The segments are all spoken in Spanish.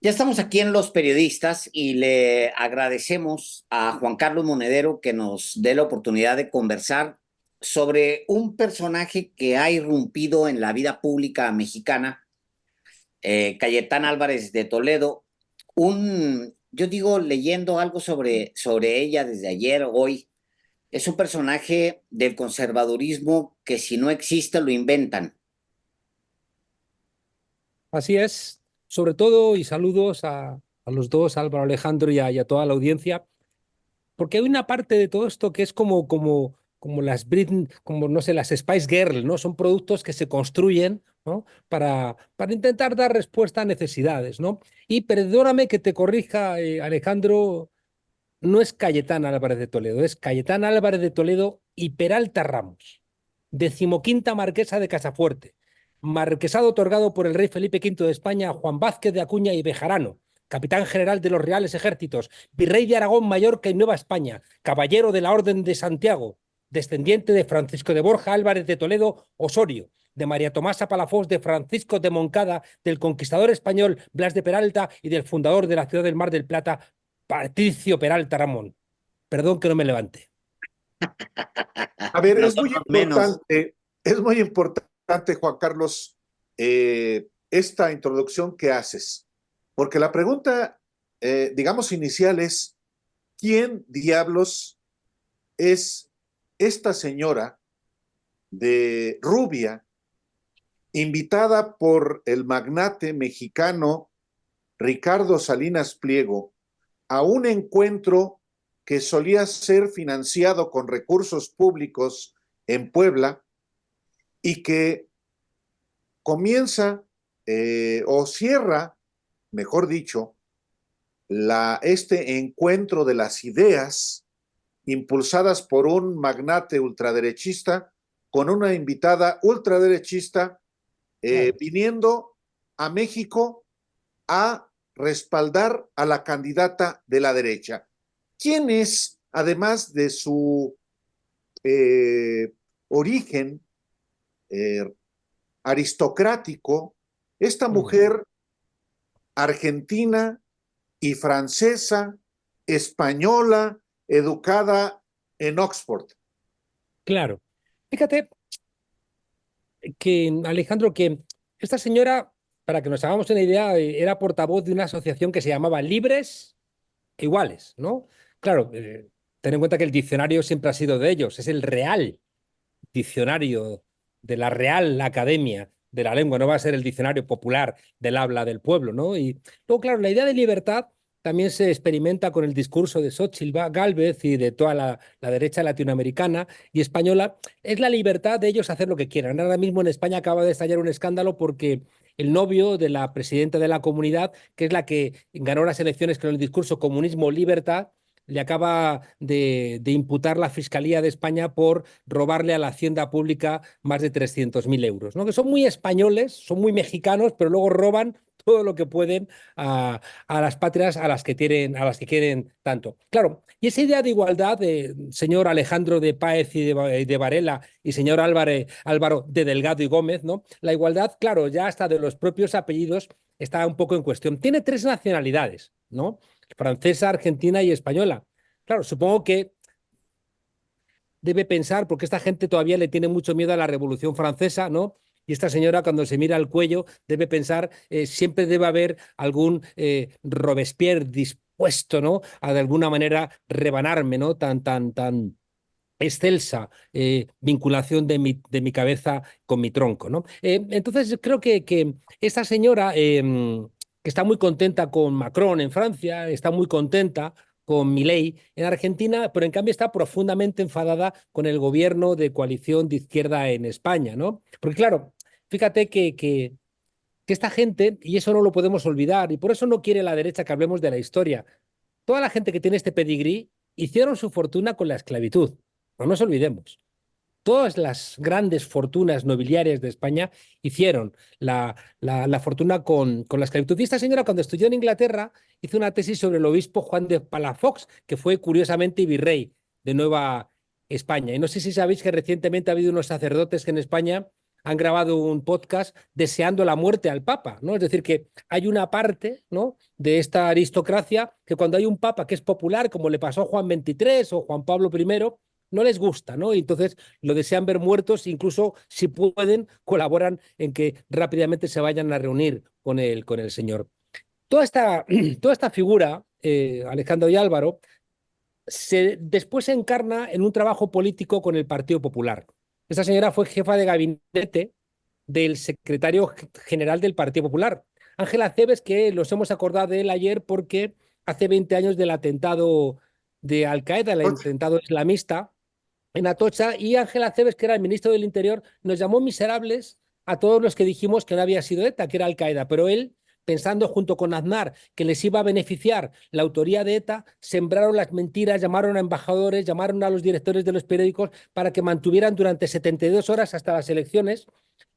Ya estamos aquí en Los Periodistas y le agradecemos a Juan Carlos Monedero que nos dé la oportunidad de conversar sobre un personaje que ha irrumpido en la vida pública mexicana, Cayetán Álvarez de Toledo. Yo digo, leyendo algo sobre ella desde ayer, hoy, es un personaje del conservadurismo que si no existe lo inventan. Así es, sobre todo, y saludos a los dos, Álvaro Alejandro y a toda la audiencia, porque hay una parte de todo esto que es como las como no sé, las Spice Girls, ¿no? Son productos que se construyen, ¿no? Para intentar dar respuesta a necesidades, ¿no? Y perdóname que te corrija, Alejandro, no es Cayetán Álvarez de Toledo, es Cayetán Álvarez de Toledo y Peralta Ramos, decimoquinta marquesa de Casafuerte, marquesado otorgado por el rey Felipe V de España a Juan Vázquez de Acuña y Bejarano, capitán general de los Reales Ejércitos, virrey de Aragón, Mallorca y Nueva España, caballero de la Orden de Santiago, descendiente de Francisco de Borja Álvarez de Toledo Osorio, de María Tomasa Palafox, de Francisco de Moncada, del conquistador español Blas de Peralta y del fundador de la ciudad del Mar del Plata, Patricio Peralta Ramón. Perdón que no me levante. A ver, Nosotros menos. es muy importante, Juan Carlos, esta introducción que haces, porque la pregunta, digamos, inicial es, ¿quién diablos es esta señora de rubia, invitada por el magnate mexicano Ricardo Salinas Pliego a un encuentro que solía ser financiado con recursos públicos en Puebla y que comienza o cierra, mejor dicho, este encuentro de las ideas impulsadas por un magnate ultraderechista con una invitada ultraderechista Claro. viniendo a México a respaldar a la candidata de la derecha. ¿Quién es, además de su eh, origen eh, aristocrático, esta Mm. mujer argentina y francesa, española, educada en Oxford? Claro. Fíjate que, Alejandro, que esta señora, para que nos hagamos una idea, era portavoz de una asociación que se llamaba Libres e Iguales, ¿no? Claro, ten en cuenta que el diccionario siempre ha sido de ellos, es el Real Diccionario de la Real Academia de la Lengua, no va a ser el diccionario popular del habla del pueblo, ¿no? Y luego, claro, la idea de libertad también se experimenta con el discurso de Xochitl Gálvez y de toda la derecha latinoamericana y española. Es la libertad de ellos hacer lo que quieran. Ahora mismo en España acaba de estallar un escándalo porque el novio de la presidenta de la comunidad, que es la que ganó las elecciones con el discurso comunismo-libertad, le acaba de imputar la Fiscalía de España por robarle a la hacienda pública más de 300.000 euros, ¿no? Que son muy españoles, son muy mexicanos, pero luego roban todo lo que pueden a las patrias a las que quieren tanto. Claro, y esa idea de igualdad de señor Alejandro de Páez y de Varela y señor Álvaro de Delgado y Gómez, ¿no? La igualdad, claro, ya hasta de los propios apellidos está un poco en cuestión. Tiene tres nacionalidades, ¿no? Francesa, argentina y española. Claro, supongo que debe pensar, porque esta gente todavía le tiene mucho miedo a la Revolución Francesa, ¿no? Y esta señora, cuando se mira al cuello, debe pensar, siempre debe haber algún Robespierre dispuesto, ¿no? A de alguna manera rebanarme, ¿no? Tan excelsa vinculación de mi cabeza con mi tronco, ¿no? Entonces, creo que esta señora, que está muy contenta con Macron en Francia, está muy contenta con Milei en Argentina, pero en cambio está profundamente enfadada con el gobierno de coalición de izquierda en España, ¿no? Porque claro, fíjate que esta gente, y eso no lo podemos olvidar, y por eso no quiere la derecha que hablemos de la historia, toda la gente que tiene este pedigrí hicieron su fortuna con la esclavitud. No nos olvidemos. Todas las grandes fortunas nobiliarias de España hicieron la fortuna con la esclavitud. Y esta señora, cuando estudió en Inglaterra, hizo una tesis sobre el obispo Juan de Palafox, que fue curiosamente virrey de Nueva España. Y no sé si sabéis que recientemente ha habido unos sacerdotes que en España han grabado un podcast deseando la muerte al Papa, ¿no? Es decir, que hay una parte, ¿no?, de esta aristocracia que cuando hay un Papa que es popular, como le pasó a Juan XXIII o Juan Pablo I, no les gusta, ¿no? Y entonces lo desean ver muertos, incluso si pueden, colaboran en que rápidamente se vayan a reunir con el señor. Toda esta figura, Alejandro y Álvaro, después se encarna en un trabajo político con el Partido Popular. Esta señora fue jefa de gabinete del secretario general del Partido Popular, Ángela Cebes, que los hemos acordado de él ayer porque hace 20 años del atentado de Al-Qaeda, el atentado islamista en Atocha, y Ángela Cebes, que era el ministro del Interior, nos llamó miserables a todos los que dijimos que no había sido ETA, que era Al-Qaeda, pero él, pensando junto con Aznar que les iba a beneficiar la autoría de ETA, sembraron las mentiras, llamaron a embajadores, llamaron a los directores de los periódicos para que mantuvieran durante 72 horas hasta las elecciones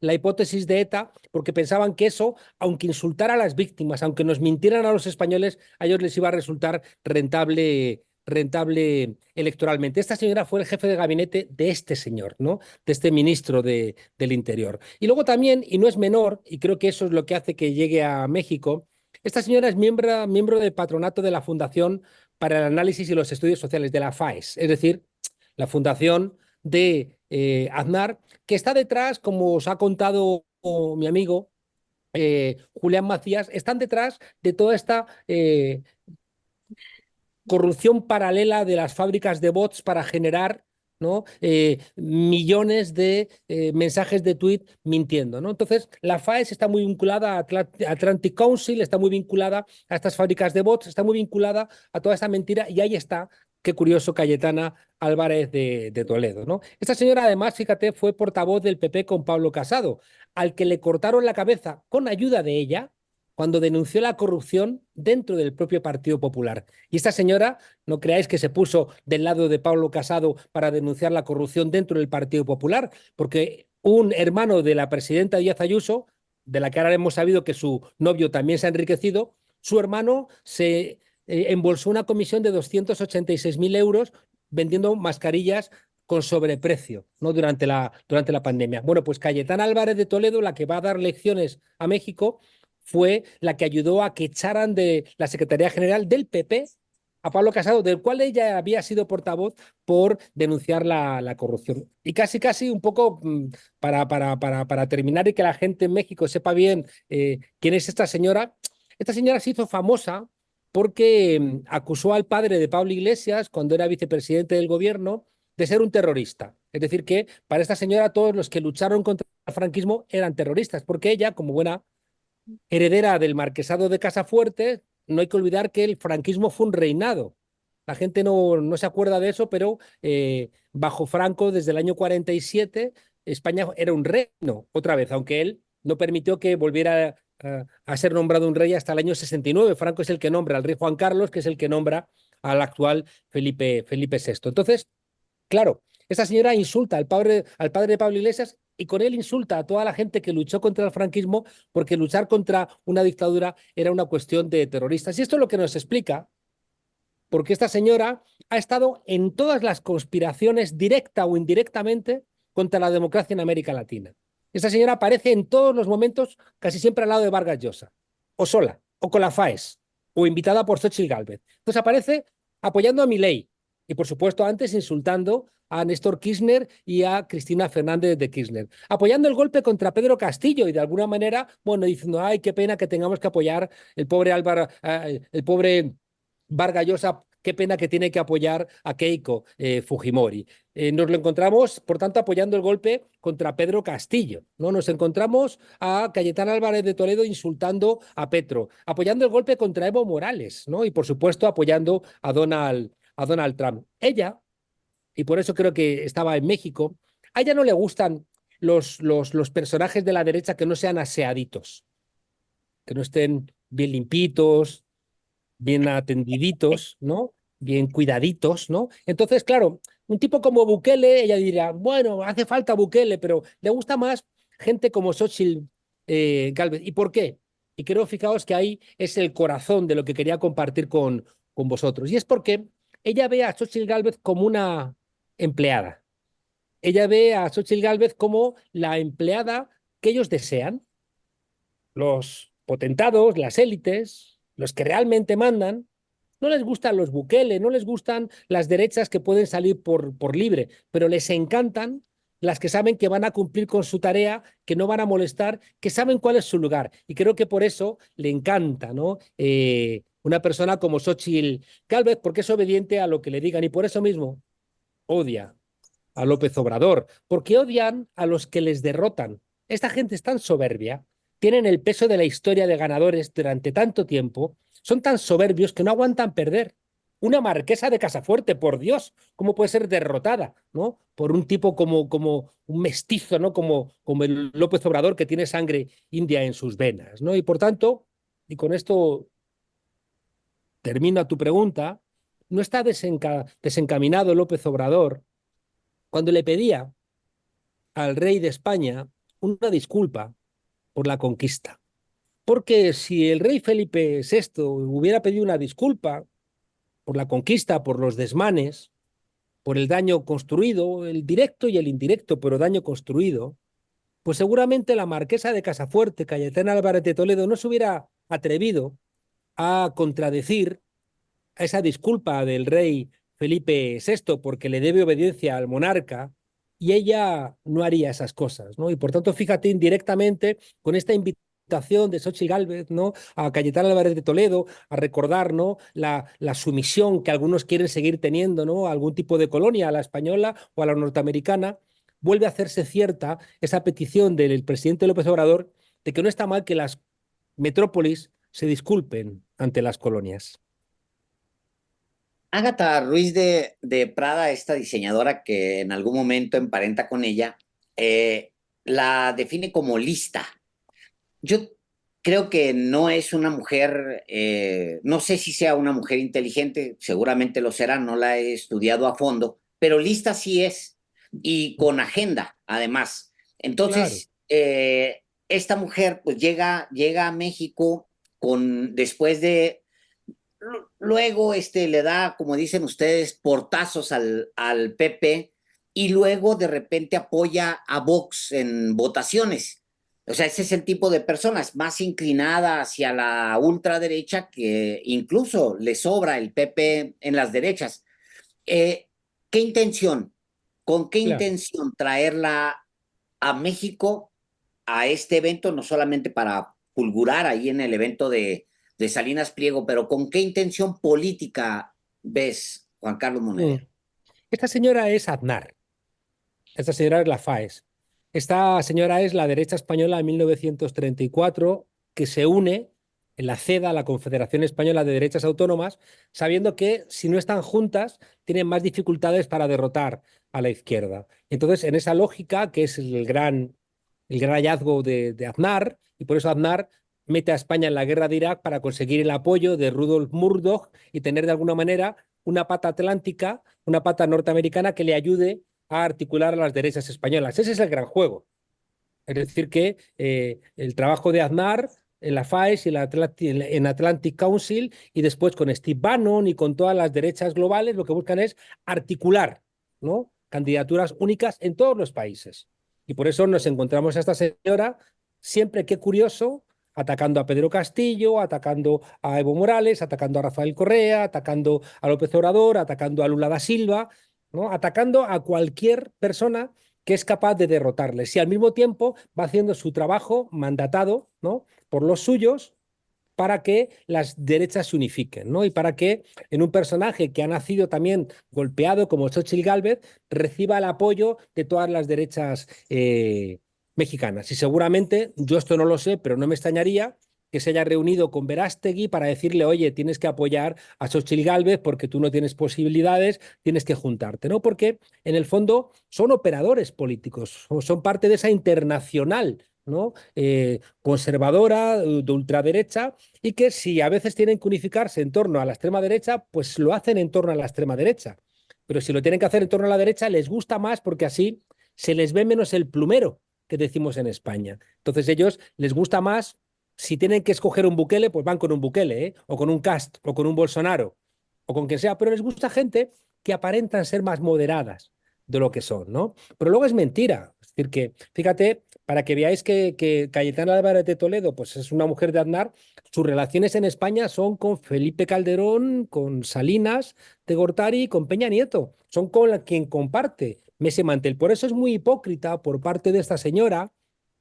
la hipótesis de ETA, porque pensaban que eso, aunque insultara a las víctimas, aunque nos mintieran a los españoles, a ellos les iba a resultar rentable electoralmente. Esta señora fue el jefe de gabinete de este señor, ¿no?, de este ministro del Interior. Y luego también, y no es menor, y creo que eso es lo que hace que llegue a México, esta señora es miembro del patronato de la Fundación para el Análisis y los Estudios Sociales, de la FAES, es decir, la fundación de Aznar, que está detrás, como os ha contado mi amigo Julián Macías, están detrás de toda esta corrupción paralela de las fábricas de bots para generar, ¿no?, millones de mensajes de tweet mintiendo, ¿no? Entonces, la FAES está muy vinculada a Atlantic Council, está muy vinculada a estas fábricas de bots, está muy vinculada a toda esta mentira, y ahí está, qué curioso, Cayetana Álvarez de Toledo, ¿no? Esta señora, además, fíjate, fue portavoz del PP con Pablo Casado, al que le cortaron la cabeza con ayuda de ella cuando denunció la corrupción dentro del propio Partido Popular. Y esta señora, no creáis que se puso del lado de Pablo Casado para denunciar la corrupción dentro del Partido Popular, porque un hermano de la presidenta Díaz Ayuso, de la que ahora hemos sabido que su novio también se ha enriquecido, su hermano se embolsó una comisión de 286.000 euros vendiendo mascarillas con sobreprecio, ¿no?, durante la pandemia. Bueno, pues Cayetana Álvarez de Toledo, la que va a dar lecciones a México, fue la que ayudó a que echaran de la Secretaría General del PP a Pablo Casado, del cual ella había sido portavoz por denunciar la corrupción. Y casi un poco para terminar y que la gente en México sepa bien quién es esta señora se hizo famosa porque acusó al padre de Pablo Iglesias, cuando era vicepresidente del gobierno, de ser un terrorista. Es decir, que para esta señora todos los que lucharon contra el franquismo eran terroristas, porque ella, como buena heredera del marquesado de Casafuerte, no hay que olvidar que el franquismo fue un reinado. La gente no se acuerda de eso, pero bajo Franco, desde el año 47, España era un reino, otra vez, aunque él no permitió que volviera a ser nombrado un rey hasta el año 69. Franco es el que nombra al rey Juan Carlos, que es el que nombra al actual Felipe VI. Entonces, claro, esta señora insulta al padre de Pablo Iglesias y con él insulta a toda la gente que luchó contra el franquismo, porque luchar contra una dictadura era una cuestión de terroristas. Y esto es lo que nos explica porque esta señora ha estado en todas las conspiraciones, directa o indirectamente, contra la democracia en América Latina. Esta señora aparece en todos los momentos, casi siempre al lado de Vargas Llosa, o sola, o con la FAES, o invitada por Xóchitl Gálvez. Entonces aparece apoyando a Milei, y por supuesto antes insultando a Néstor Kirchner y a Cristina Fernández de Kirchner, apoyando el golpe contra Pedro Castillo y de alguna manera, bueno, diciendo, ay, qué pena que tengamos que apoyar el pobre Vargas Llosa, qué pena que tiene que apoyar a Keiko Fujimori. Nos lo encontramos, por tanto, apoyando el golpe contra Pedro Castillo, ¿no? Nos encontramos a Cayetana Álvarez de Toledo insultando a Petro, apoyando el golpe contra Evo Morales, ¿no? Y, por supuesto, apoyando a Donald Trump. Ella, y por eso creo que estaba en México, a ella no le gustan los personajes de la derecha que no sean aseaditos, que no estén bien limpitos, bien atendiditos, ¿no? Bien cuidaditos, ¿no? Entonces, claro, un tipo como Bukele, ella diría, bueno, hace falta Bukele, pero le gusta más gente como Xóchitl Gálvez. ¿Y por qué? Y creo, fijaos, que ahí es el corazón de lo que quería compartir con vosotros. Y es porque ella ve a Xóchitl Gálvez como una empleada. ella ve a Xóchitl Gálvez como la empleada que ellos desean. Los potentados, las élites, los que realmente mandan, no les gustan los Bukele, no les gustan las derechas que pueden salir por libre, pero les encantan las que saben que van a cumplir con su tarea, que no van a molestar, que saben cuál es su lugar. Y creo que por eso le encanta, ¿no? Una persona como Xóchitl Gálvez, porque es obediente a lo que le digan y por eso mismo odia a López Obrador, porque odian a los que les derrotan. Esta gente es tan soberbia, tienen el peso de la historia de ganadores durante tanto tiempo, son tan soberbios que no aguantan perder. Una marquesa de Casafuerte, por Dios, ¿cómo puede ser derrotada, ¿no? Por un tipo como un mestizo, ¿no? Como el López Obrador que tiene sangre india en sus venas, ¿no? Y por tanto, y con esto termino a tu pregunta, no está desencaminado López Obrador cuando le pedía al rey de España una disculpa por la conquista. Porque si el rey Felipe VI hubiera pedido una disculpa por la conquista, por los desmanes, por el daño construido, el directo y el indirecto, pero daño construido, pues seguramente la marquesa de Casafuerte, Cayetana Álvarez de Toledo, no se hubiera atrevido a contradecir a esa disculpa del rey Felipe VI porque le debe obediencia al monarca y ella no haría esas cosas, ¿no? Y por tanto, fíjate indirectamente con esta invitación de Xóchitl Gálvez, ¿no? A Cayetana Álvarez de Toledo a recordar, ¿no? La sumisión que algunos quieren seguir teniendo, ¿no? A algún tipo de colonia, a la española o a la norteamericana, vuelve a hacerse cierta esa petición del presidente López Obrador de que no está mal que las metrópolis se disculpen ante las colonias. Ágata Ruiz de Prada, esta diseñadora que en algún momento emparenta con ella, la define como lista. Yo creo que no es una mujer, no sé si sea una mujer inteligente, seguramente lo será, no la he estudiado a fondo, pero lista sí es y con agenda, además. Claro. Entonces, esta mujer pues llega a México después de luego le da, como dicen ustedes, portazos al PP y luego de repente apoya a Vox en votaciones. O sea, ese es el tipo de personas más inclinada hacia la ultraderecha que incluso le sobra el PP en las derechas. ¿Qué intención? ¿Con qué Claro. intención traerla a México a este evento, no solamente para fulgurar ahí en el evento de Salinas Pliego, pero con qué intención política ves, Juan Carlos Mm. Monedero? Esta señora es Aznar, esta señora es la FAES. Esta señora es la derecha española de 1934 que se une en la CEDA, la Confederación Española de Derechas Autónomas, sabiendo que si no están juntas tienen más dificultades para derrotar a la izquierda. Entonces, en esa lógica, que es el gran hallazgo de Aznar, y por eso Aznar mete a España en la guerra de Irak para conseguir el apoyo de Rudolf Murdoch y tener de alguna manera una pata atlántica, una pata norteamericana que le ayude a articular a las derechas españolas. Ese es el gran juego. Es decir, que el trabajo de Aznar en la FAES y en Atlantic Council y después con Steve Bannon y con todas las derechas globales, lo que buscan es articular, ¿no? Candidaturas únicas en todos los países. Y por eso nos encontramos a esta señora, siempre que curioso, atacando a Pedro Castillo, atacando a Evo Morales, atacando a Rafael Correa, atacando a López Obrador, atacando a Lula da Silva, ¿no? Atacando a cualquier persona que es capaz de derrotarles y al mismo tiempo va haciendo su trabajo mandatado, ¿no? Por los suyos para que las derechas se unifiquen, ¿no? Y para que en un personaje que ha nacido también golpeado como Xóchitl Gálvez reciba el apoyo de todas las derechas mexicanas. Y seguramente, yo esto no lo sé, pero no me extrañaría que se haya reunido con Verástegui para decirle, oye, tienes que apoyar a Xóchitl Gálvez porque tú no tienes posibilidades, tienes que juntarte, ¿no? Porque en el fondo son operadores políticos, son parte de esa internacional, ¿no? Conservadora, de ultraderecha, y que si a veces tienen que unificarse en torno a la extrema derecha, pues lo hacen en torno a la extrema derecha. Pero si lo tienen que hacer en torno a la derecha, les gusta más porque así se les ve menos el plumero que decimos en España. Entonces ellos les gusta más, si tienen que escoger un Bukele, pues van con un Bukele, ¿eh? O con un Cast, o con un Bolsonaro, o con quien sea, pero les gusta gente que aparentan ser más moderadas, de lo que son, ¿no? Pero luego es mentira. Es decir, que, fíjate, para que veáis que Cayetana Álvarez de Toledo pues es una mujer de Aznar, sus relaciones en España son con Felipe Calderón, con Salinas de Gortari y con Peña Nieto. Son con quien comparte ese mantel. Por eso es muy hipócrita por parte de esta señora.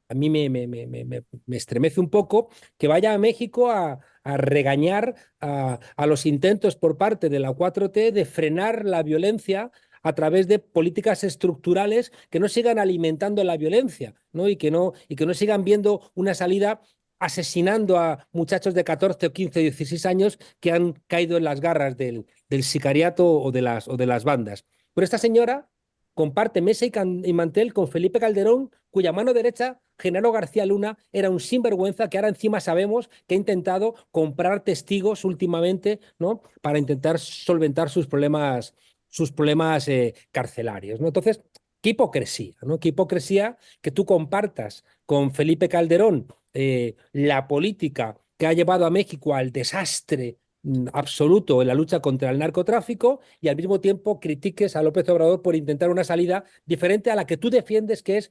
A mí me estremece un poco que vaya a México a regañar a los intentos por parte de la 4T de frenar la violencia a través de políticas estructurales que no sigan alimentando la violencia, ¿no? Y que no sigan viendo una salida asesinando a muchachos de 14 o 15 o 16 años que han caído en las garras del sicariato o de las bandas. Pero esta señora comparte mesa y mantel con Felipe Calderón, cuya mano derecha, Genaro García Luna, era un sinvergüenza que ahora encima sabemos que ha intentado comprar testigos últimamente, ¿no? Para intentar solventar sus problemas carcelarios, ¿no? Entonces, qué hipocresía, ¿no? Qué hipocresía que tú compartas con Felipe Calderón la política que ha llevado a México al desastre absoluto en la lucha contra el narcotráfico y al mismo tiempo critiques a López Obrador por intentar una salida diferente a la que tú defiendes, que es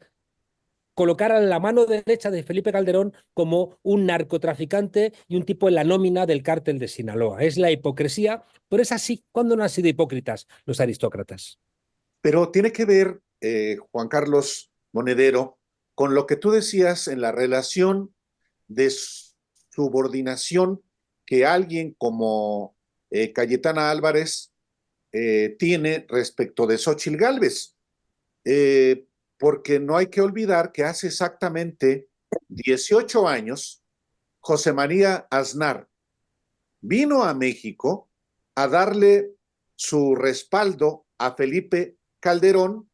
colocar a la mano derecha de Felipe Calderón como un narcotraficante y un tipo en la nómina del cártel de Sinaloa. Es la hipocresía, pero es así. ¿Cuándo no han sido hipócritas los aristócratas? Pero tiene que ver, Juan Carlos Monedero, con lo que tú decías en la relación de subordinación que alguien como Cayetana Álvarez tiene respecto de Xóchitl Gálvez. Porque no hay que olvidar que hace exactamente 18 años, José María Aznar vino a México a darle su respaldo a Felipe Calderón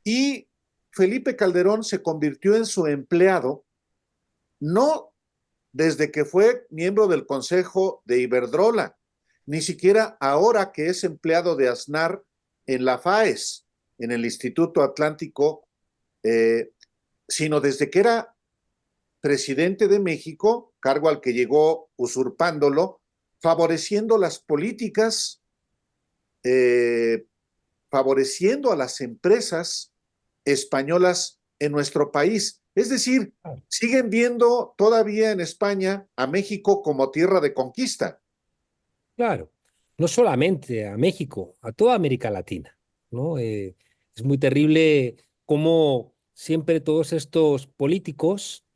y Felipe Calderón se convirtió en su empleado, no desde que fue miembro del Consejo de Iberdrola, ni siquiera ahora que es empleado de Aznar en la FAES, en el Instituto Atlántico, sino desde que era presidente de México, cargo al que llegó usurpándolo, favoreciendo las políticas, eh, favoreciendo a las empresas españolas en nuestro país. Es decir, siguen viendo todavía en España a México como tierra de conquista. Claro, no solamente a México, a toda América Latina, ¿no? Es muy terrible cómo siempre todos estos políticos,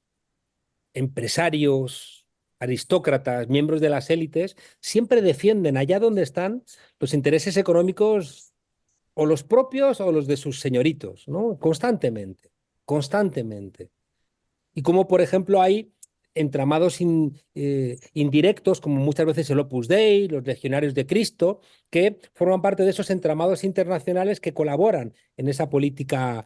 empresarios, aristócratas, miembros de las élites, siempre defienden allá donde están los intereses económicos o los propios o los de sus señoritos, ¿no? Constantemente, constantemente. Y como, por ejemplo, hay entramados indirectos, como muchas veces el Opus Dei, los Legionarios de Cristo, que forman parte de esos entramados internacionales que colaboran en esa política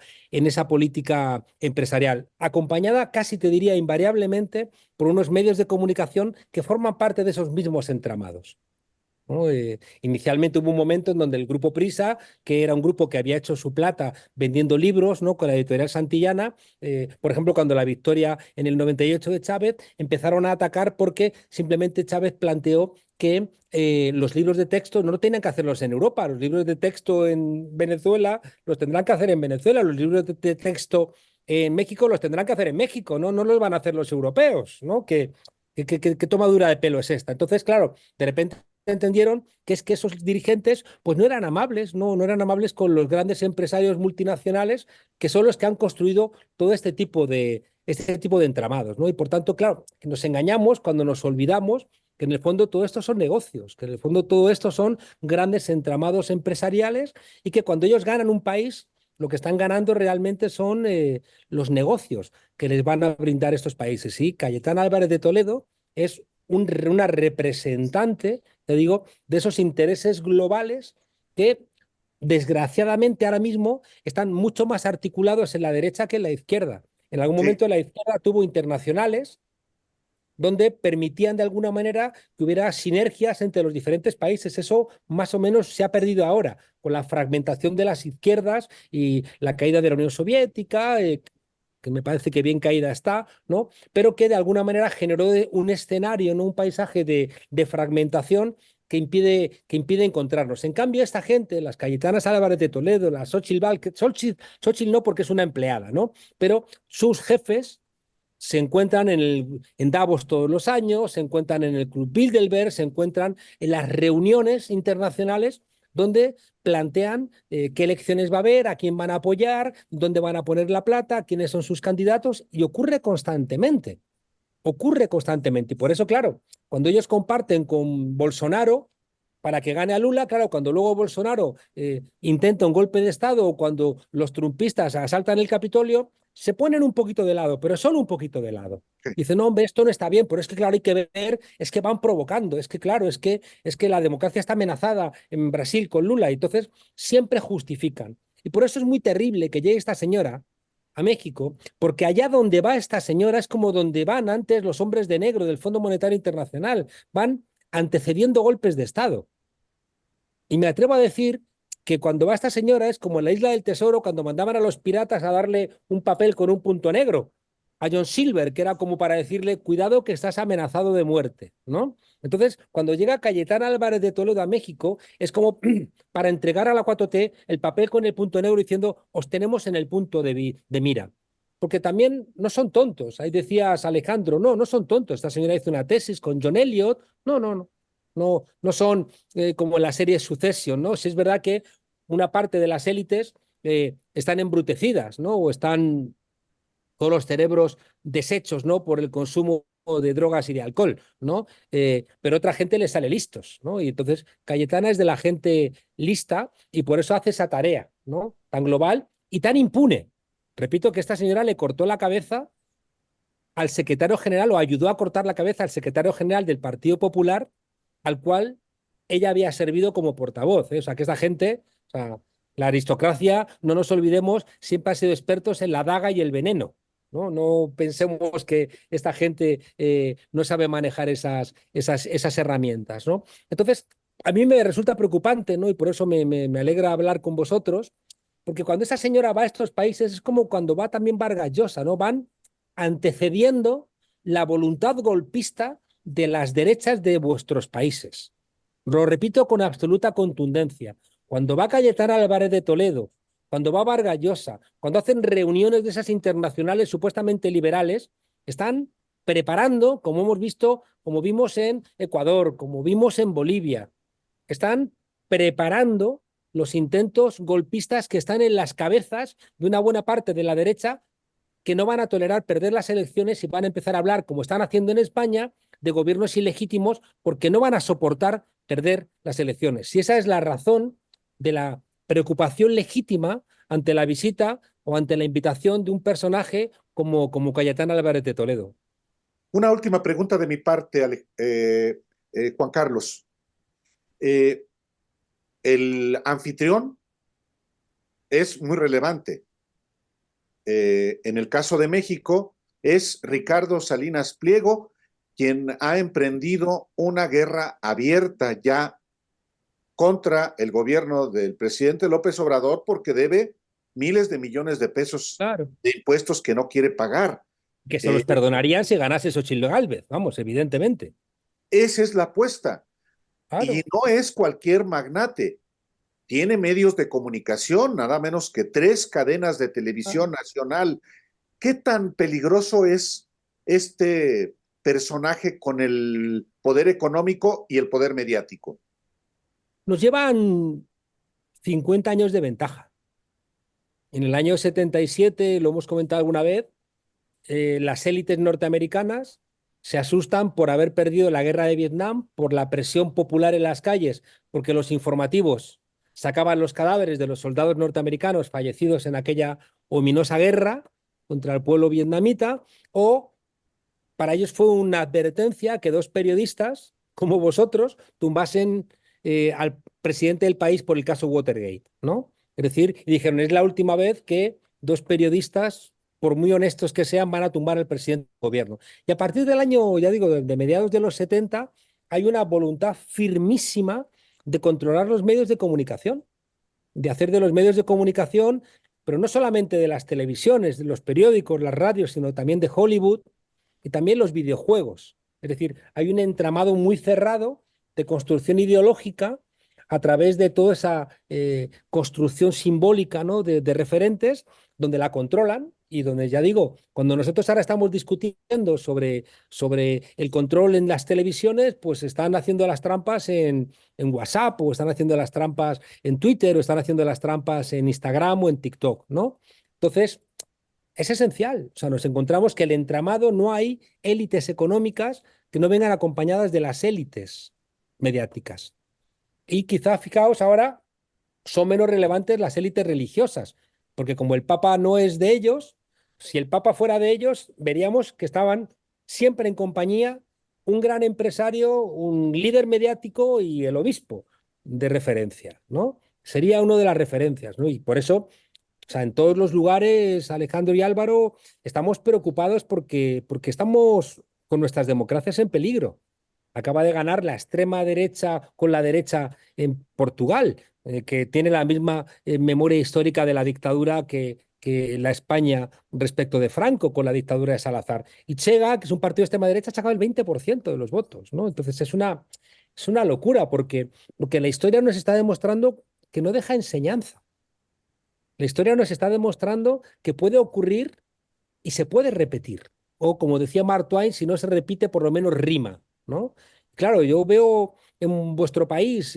empresarial, acompañada casi te diría invariablemente por unos medios de comunicación que forman parte de esos mismos entramados, ¿no? Inicialmente hubo un momento en donde el grupo Prisa, que era un grupo que había hecho su plata vendiendo libros, ¿no? Con la editorial Santillana, por ejemplo, cuando la victoria en el 98 de Chávez, empezaron a atacar porque simplemente Chávez planteó que los libros de texto no tenían que hacerlos en Europa, los libros de texto en Venezuela los tendrán que hacer en Venezuela, los libros de texto en México los tendrán que hacer en México, ¿no? No los van a hacer los europeos, ¿no? ¿Qué tomadura de pelo es esta? Entonces, claro, de repente entendieron que es que esos dirigentes pues no eran amables, no eran amables con los grandes empresarios multinacionales que son los que han construido todo este tipo de entramados, ¿no? Y por tanto, claro, que nos engañamos cuando nos olvidamos que en el fondo todo esto son negocios, que en el fondo todo esto son grandes entramados empresariales y que cuando ellos ganan un país, lo que están ganando realmente son los negocios que les van a brindar estos países. Sí, Cayetana Álvarez de Toledo es una representante, te digo, de esos intereses globales que desgraciadamente ahora mismo están mucho más articulados en la derecha que en la izquierda. En algún Sí, momento la izquierda tuvo internacionales donde permitían de alguna manera que hubiera sinergias entre los diferentes países. Eso más o menos se ha perdido ahora con la fragmentación de las izquierdas y la caída de la Unión Soviética, que me parece que bien caída está, ¿no? Pero que de alguna manera generó un escenario, ¿no? Un paisaje de fragmentación que impide encontrarnos. En cambio, esta gente, las Cayetanas Álvarez de Toledo, las Xochitl no porque es una empleada, ¿no? Pero sus jefes se encuentran en Davos todos los años, se encuentran en el Club Bilderberg, se encuentran en las reuniones internacionales donde plantean qué elecciones va a haber, a quién van a apoyar, dónde van a poner la plata, quiénes son sus candidatos, y ocurre constantemente. Ocurre constantemente. Y por eso, claro, cuando ellos comparten con Bolsonaro para que gane a Lula, claro, cuando luego Bolsonaro intenta un golpe de Estado o cuando los trumpistas asaltan el Capitolio, se ponen un poquito de lado, pero solo un poquito de lado. Dicen, no, hombre, esto no está bien, pero es que, claro, hay que ver, es que van provocando, es que, claro, es que la democracia está amenazada en Brasil con Lula, y entonces siempre justifican. Y por eso es muy terrible que llegue esta señora a México, porque allá donde va esta señora es como donde van antes los hombres de negro del Fondo Monetario Internacional, van antecediendo golpes de Estado. Y me atrevo a decir que cuando va esta señora es como en la Isla del Tesoro, cuando mandaban a los piratas a darle un papel con un punto negro a John Silver, que era como para decirle, cuidado que estás amenazado de muerte, ¿no? Entonces, cuando llega Cayetana Álvarez de Toledo a México, es como para entregar a la 4T el papel con el punto negro diciendo, os tenemos en el punto de mira. Porque también no son tontos. Ahí decías, Alejandro, no son tontos. Esta señora hizo una tesis con John Elliot. No son como en la serie Succession, ¿no? Si es verdad que una parte de las élites están embrutecidas, ¿no? O están con los cerebros deshechos, ¿no? Por el consumo de drogas y de alcohol, ¿no? Pero otra gente le sale listos, ¿no? Y entonces Cayetana es de la gente lista y por eso hace esa tarea, ¿no? Tan global y tan impune. Repito que esta señora le cortó la cabeza al secretario general o ayudó a cortar la cabeza al secretario general del Partido Popular, al cual ella había servido como portavoz, ¿eh? O sea, que esta gente, o sea, la aristocracia, no nos olvidemos, siempre ha sido expertos en la daga y el veneno. No pensemos que esta gente no sabe manejar esas herramientas, ¿no? Entonces, a mí me resulta preocupante, ¿no? Y por eso me alegra hablar con vosotros, porque cuando esa señora va a estos países es como cuando va también Vargas Llosa, ¿no? Van antecediendo la voluntad golpista de las derechas de vuestros países. Lo repito con absoluta contundencia. Cuando va Cayetana Álvarez de Toledo, cuando va Vargas Llosa, cuando hacen reuniones de esas internacionales supuestamente liberales, están preparando, como hemos visto, como vimos en Ecuador, como vimos en Bolivia, están preparando los intentos golpistas que están en las cabezas de una buena parte de la derecha, que no van a tolerar perder las elecciones y van a empezar a hablar, como están haciendo en España, de gobiernos ilegítimos, porque no van a soportar perder las elecciones. Si esa es la razón de la preocupación legítima ante la visita o ante la invitación de un personaje como Cayetana Álvarez de Toledo. Una última pregunta de mi parte, Juan Carlos. El anfitrión es muy relevante. En el caso de México, es Ricardo Salinas Pliego, quien ha emprendido una guerra abierta ya contra el gobierno del presidente López Obrador porque debe miles de millones de pesos de impuestos que no quiere pagar. Que se los perdonarían si ganase Xochitl Gálvez, vamos, evidentemente. Esa es la apuesta. Claro. Y no es cualquier magnate. Tiene medios de comunicación, nada menos que 3 cadenas de televisión nacional. ¿Qué tan peligroso es este personaje con el poder económico y el poder mediático? Nos llevan 50 años de ventaja. En el año 77, lo hemos comentado alguna vez, las élites norteamericanas se asustan por haber perdido la guerra de Vietnam, por la presión popular en las calles, porque los informativos sacaban los cadáveres de los soldados norteamericanos fallecidos en aquella ominosa guerra contra el pueblo vietnamita, o para ellos fue una advertencia que 2 periodistas, como vosotros, tumbasen al presidente del país por el caso Watergate, ¿no? Es decir, y dijeron, es la última vez que 2 periodistas, por muy honestos que sean, van a tumbar al presidente del gobierno. Y a partir del año, ya digo, de mediados de los 70, hay una voluntad firmísima de controlar los medios de comunicación, de hacer de los medios de comunicación, pero no solamente de las televisiones, de los periódicos, las radios, sino también de Hollywood y también los videojuegos. Es decir, hay un entramado muy cerrado de construcción ideológica a través de toda esa construcción simbólica, ¿no? de referentes, donde la controlan y donde, ya digo, cuando nosotros ahora estamos discutiendo sobre el control en las televisiones, pues están haciendo las trampas en WhatsApp, o están haciendo las trampas en Twitter, o están haciendo las trampas en Instagram o en TikTok, ¿no? Entonces, es esencial. O sea, nos encontramos que el entramado, no hay élites económicas que no vengan acompañadas de las élites mediáticas. Y quizá, fijaos, ahora son menos relevantes las élites religiosas, porque como el Papa no es de ellos, si el Papa fuera de ellos, veríamos que estaban siempre en compañía un gran empresario, un líder mediático y el obispo de referencia, ¿no? Sería uno de las referencias, ¿no? Y por eso, o sea, en todos los lugares, Alejandro y Álvaro, estamos preocupados porque estamos con nuestras democracias en peligro. Acaba de ganar la extrema derecha con la derecha en Portugal, que tiene la misma memoria histórica de la dictadura que la España respecto de Franco con la dictadura de Salazar. Y Chega, que es un partido de extrema derecha, ha sacado el 20% de los votos, ¿no? Entonces es una locura porque la historia nos está demostrando que no deja enseñanza. La historia nos está demostrando que puede ocurrir y se puede repetir. O como decía Mark Twain, si no se repite, por lo menos rima, ¿no? Claro, yo veo en vuestro país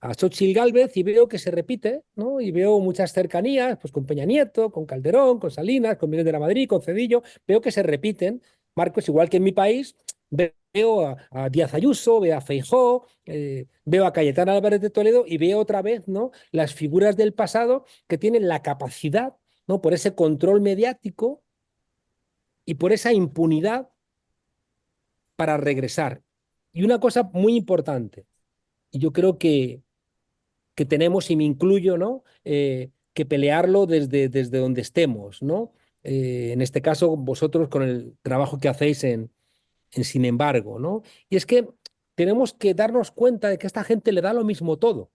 a Xóchitl Gálvez y veo que se repite, ¿no? Y veo muchas cercanías, pues con Peña Nieto, con Calderón, con Salinas, con Miguel de la Madrid, con Cedillo, veo que se repiten. Marcos, igual que en mi país, veo a Díaz Ayuso, veo a Feijóo, veo a Cayetana Álvarez de Toledo y veo otra vez, ¿no? Las figuras del pasado que tienen la capacidad, ¿no? Por ese control mediático y por esa impunidad para regresar. Y una cosa muy importante, y yo creo que tenemos, y me incluyo, ¿no? Que pelearlo desde donde estemos, ¿no? En este caso, vosotros con el trabajo que hacéis en Sin embargo, ¿no? Y es que tenemos que darnos cuenta de que a esta gente le da lo mismo todo.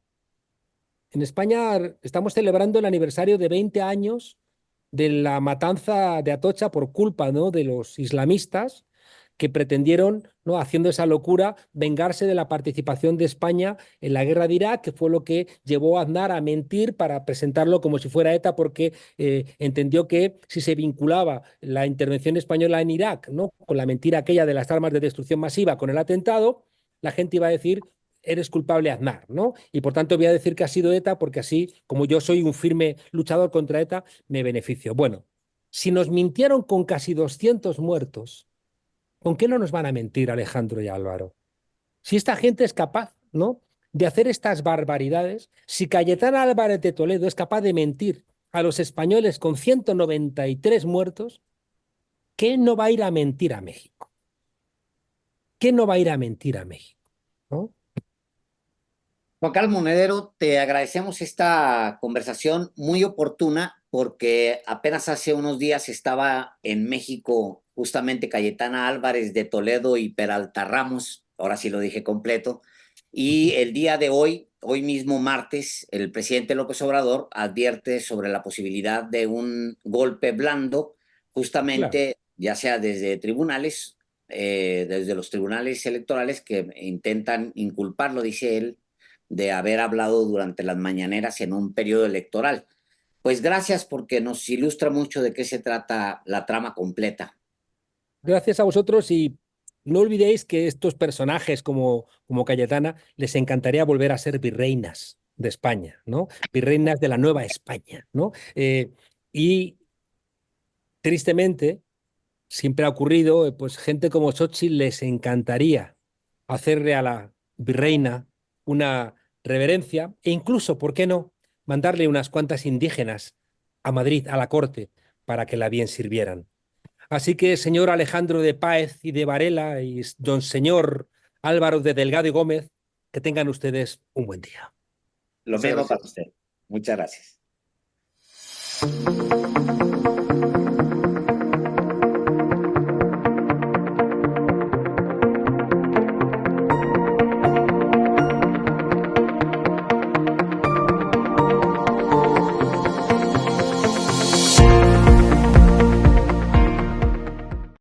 En España estamos celebrando el aniversario de 20 años de la matanza de Atocha por culpa, ¿no? de los islamistas que pretendieron, ¿no? haciendo esa locura, vengarse de la participación de España en la guerra de Irak, que fue lo que llevó a Aznar a mentir para presentarlo como si fuera ETA, porque entendió que si se vinculaba la intervención española en Irak, ¿no? con la mentira aquella de las armas de destrucción masiva, con el atentado, la gente iba a decir: eres culpable, Aznar, ¿no? Y por tanto voy a decir que ha sido ETA, porque así, como yo soy un firme luchador contra ETA, me beneficio. Bueno, si nos mintieron con casi 200 muertos, ¿con qué no nos van a mentir, Alejandro y Álvaro? Si esta gente es capaz, ¿no? de hacer estas barbaridades, si Cayetana Álvarez de Toledo es capaz de mentir a los españoles con 193 muertos, ¿qué no va a ir a mentir a México? ¿Qué no va a ir a mentir a México? ¿No? Juan Carlos Monedero, te agradecemos esta conversación muy oportuna porque apenas hace unos días estaba en México justamente Cayetana Álvarez de Toledo y Peralta Ramos, ahora sí lo dije completo, y el día de hoy mismo martes, el presidente López Obrador advierte sobre la posibilidad de un golpe blando, Claro. justamente ya sea desde los tribunales electorales que intentan inculparlo, dice él, de haber hablado durante las mañaneras en un periodo electoral. Pues gracias porque nos ilustra mucho de qué se trata la trama completa. Gracias a vosotros, y no olvidéis que estos personajes como Cayetana les encantaría volver a ser virreinas de España, ¿no? Virreinas de la Nueva España, ¿no? Y tristemente siempre ha ocurrido, pues gente como Xochitl les encantaría hacerle a la virreina una reverencia e incluso, ¿por qué no?, mandarle unas cuantas indígenas a Madrid, a la corte, para que la bien sirvieran. Así que, señor Alejandro de Páez y de Varela y don señor Álvaro de Delgado y Gómez, que tengan ustedes un buen día. Lo Muchas mismo para gracias. usted. Muchas gracias.